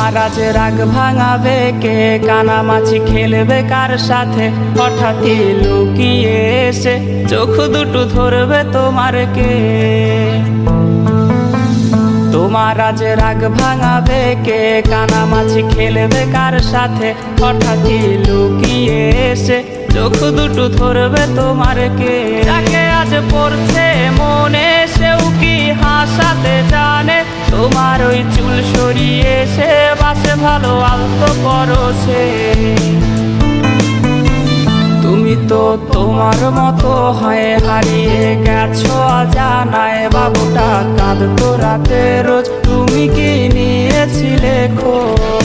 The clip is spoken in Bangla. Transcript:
তোমার আজ রাগ ভাঙাবে কে, কানামাছি খেলবে কার সাথে, হঠাৎই লুকিয়ে এসে চোখ দুটো ধরবে তোমার কে। তোমার আজ রাগ ভাঙাবে কে, কানামাছি খেলবে কার সাথে, হঠাৎই লুকিয়ে এসে চোখ দুটো ধরবে তোমার কে। যাকে আজ পড়ছে মনে সেও কি হাসাতে জানে, তোমার ওই চুল সরিয়ে সে বাসে ভালো আলতো পরশে। তুমি তো তোমার মতো হয়ে হারিয়ে গেছো অজানায়, বাবুটা কাঁদতো রাতে রোজ, তুমি কি নিয়েছিলে খোঁজ?